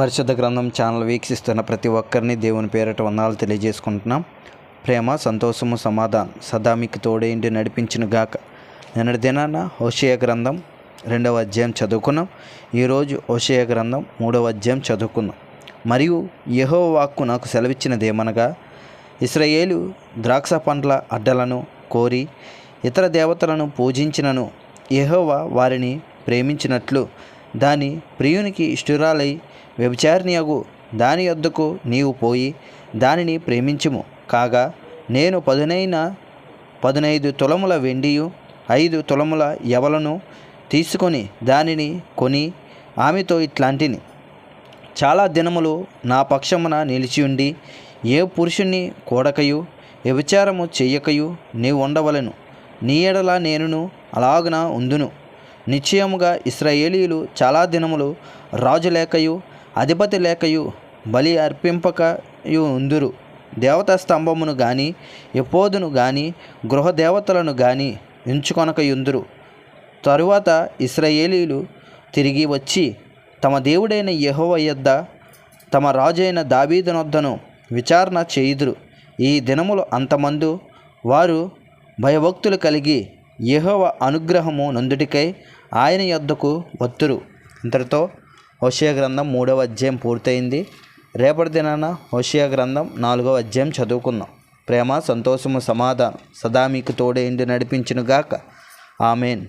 పరిశుద్ధ గ్రంథం ఛానల్ వీక్షిస్తున్న ప్రతి ఒక్కరిని దేవుని పేరిట వందనాలు తెలియజేసుకుంటున్నాం. ప్రేమ, సంతోషము, సమాధానం సదా మీకు తోడేంటి నడిపించును గాక. నిన్నటి దినాన హోషేయ గ్రంథం 2వ అధ్యాయం చదువుకున్నాం. ఈరోజు హోషేయ గ్రంథం 3వ అధ్యాయం చదువుకున్నాం. మరియు యెహోవా వాక్కు నాకు సెలవిచ్చినదేమనగా, ఇశ్రాయేలు ద్రాక్ష పండ్ల అడ్డలను కోరి ఇతర దేవతలను పూజించినను యెహోవా వారిని ప్రేమించినట్లు దాని ప్రియునికి ఇష్టురాలై వ్యభిచారిణియగు దాని యొద్దకు నీవు పోయి దానిని ప్రేమించుము. కాగా నేను 15 తులముల వెండియు 5 తులముల యవలను తీసుకొని దానిని కొని ఆమెతో ఇట్లాంటిని, చాలా దినములు నా పక్షమున నిలిచియుండి ఏ పురుషుణ్ణి కూడకయు వ్యభిచారము చెయ్యకయు నీవు ఉండవలెను. నీ ఎడల నేనును అలాగున ఉందును. నిశ్చయముగా ఇశ్రాయేలీయులు చాలా దినములు రాజు లేకయు అధిపతి లేకయు బలి అర్పింపకయు ఉందురు. దేవతా స్తంభమును గాని ఎపోదును గాని గృహదేవతలను గాని ఎంచుకొనకయుందురు. తరువాత ఇశ్రాయేలీయులు తిరిగి వచ్చి తమ దేవుడైన యెహోవా యొద్ద తమ రాజైన దావీదునొద్దను విచారణ చేయుదురు. ఈ దినములు అంతమందు వారు భయభక్తులు కలిగి యెహోవా అనుగ్రహము నందుటికై ఆయన యొద్దకు వత్తురు. ఇంతటితో హోషేయ గ్రంథం 3వ అధ్యాయం పూర్తయింది. రేపటి దినాన హోషేయ గ్రంథం 4వ అధ్యాయం చదువుకుందాం. ప్రేమ, సంతోషము, సమాధానం సదా మీకు తోడేండి నడిపించును గాక. ఆమెన్.